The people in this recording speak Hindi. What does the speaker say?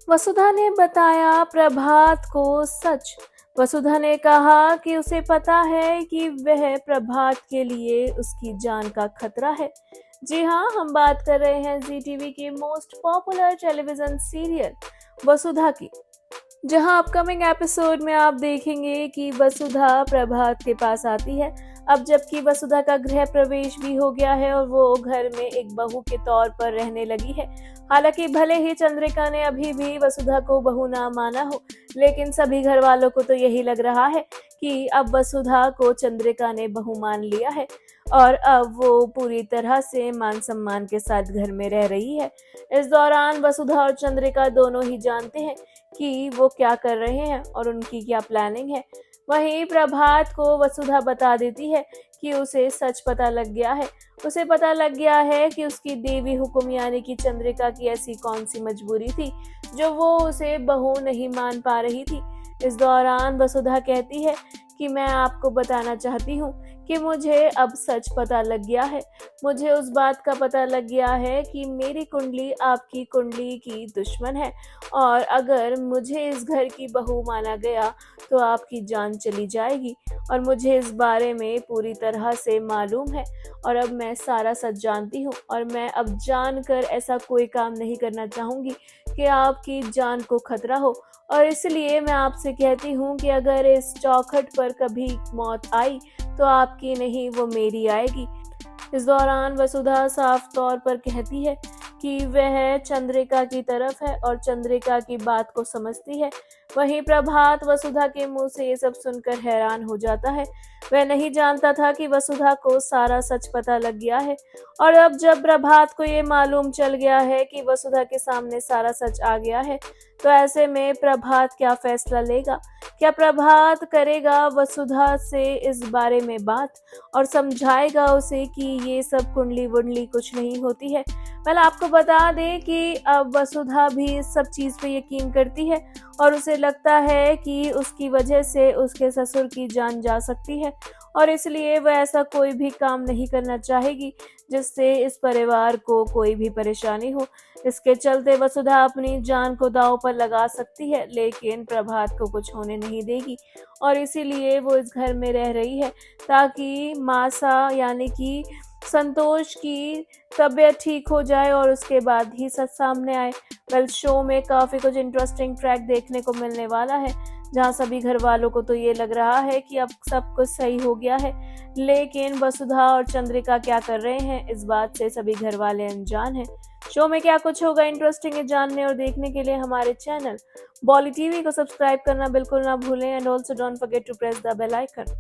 वसुधा ने बताया प्रभात को सच। वसुधा ने कहा कि उसे पता है कि वह प्रभात के लिए उसकी जान का खतरा है। जी हाँ, हम बात कर रहे हैं जी टीवी के मोस्ट पॉपुलर टेलीविजन सीरियल वसुधा की, जहां अपकमिंग एपिसोड में आप देखेंगे कि वसुधा प्रभात के पास आती है। अब जबकि वसुधा का गृह प्रवेश भी हो गया है और वो घर में एक बहू के तौर पर रहने लगी है। हालांकि भले ही चंद्रिका ने अभी भी वसुधा को बहू ना माना हो, लेकिन सभी घर वालों को तो यही लग रहा है कि अब वसुधा को चंद्रिका ने बहू मान लिया है और अब वो पूरी तरह से मान सम्मान के साथ घर में रह रही है। इस दौरान वसुधा और चंद्रिका दोनों ही जानते हैं कि वो क्या कर रहे हैं और उनकी क्या प्लानिंग है। वहीं प्रभात को वसुधा बता देती है कि उसे सच पता लग गया है। उसे पता लग गया है कि उसकी देवी हुकुम यानी कि चंद्रिका की ऐसी कौन सी मजबूरी थी जो वो उसे बहू नहीं मान पा रही थी। इस दौरान वसुधा कहती है कि मैं आपको बताना चाहती हूँ कि मुझे अब सच पता लग गया है। मुझे उस बात का पता लग गया है कि मेरी कुंडली आपकी कुंडली की दुश्मन है और अगर मुझे इस घर की बहू माना गया तो आपकी जान चली जाएगी और मुझे इस बारे में पूरी तरह से मालूम है और अब मैं सारा सच जानती हूँ और मैं अब जानकर ऐसा कोई काम नहीं करना चाहूँगी कि आपकी जान को खतरा हो। और इसलिए मैं आपसे कहती हूँ कि अगर इस चौखट पर कभी मौत आई तो आपकी नहीं, वो मेरी आएगी। इस दौरान वसुधा साफ तौर पर कहती है कि वह चंद्रिका की तरफ है और चंद्रिका की बात को समझती है। वहीं प्रभात वसुधा के मुंह से ये सब सुनकर हैरान हो जाता है। वह नहीं जानता था कि वसुधा को सारा सच पता लग गया है और अब जब प्रभात को ये मालूम चल गया है कि वसुधा के सामने सारा सच आ गया है, तो ऐसे में प्रभात क्या फैसला लेगा? क्या प्रभात करेगा वसुधा से इस बारे में बात और समझाएगा उसे कि ये सब कुंडली वुंडली कुछ नहीं होती है? वेल, आपको बता दें कि अब वसुधा भी इस सब चीज़ पे यकीन करती है और उसे लगता है कि उसकी वजह से उसके ससुर की जान जा सकती है और इसलिए वह ऐसा कोई भी काम नहीं करना चाहेगी जिससे इस परिवार को कोई भी परेशानी हो। इसके चलते वसुधा अपनी जान को दांव पर लगा सकती है, लेकिन प्रभात को कुछ होने नहीं देगी और इसीलिए वो इस घर में रह रही है ताकि मासा यानी कि संतोष की तबीयत ठीक हो जाए और उसके बाद ही सच सामने आए। वेल, शो में काफ़ी कुछ इंटरेस्टिंग ट्रैक देखने को मिलने वाला है, जहां सभी घर वालों को तो ये लग रहा है कि अब सब कुछ सही हो गया है, लेकिन वसुधा और चंद्रिका क्या कर रहे हैं इस बात से सभी घर वाले अनजान हैं। शो में क्या कुछ होगा इंटरेस्टिंग है जानने और देखने के लिए हमारे चैनल बॉली टीवी को सब्सक्राइब करना बिल्कुल ना भूलें and also don't forget to press the bell icon.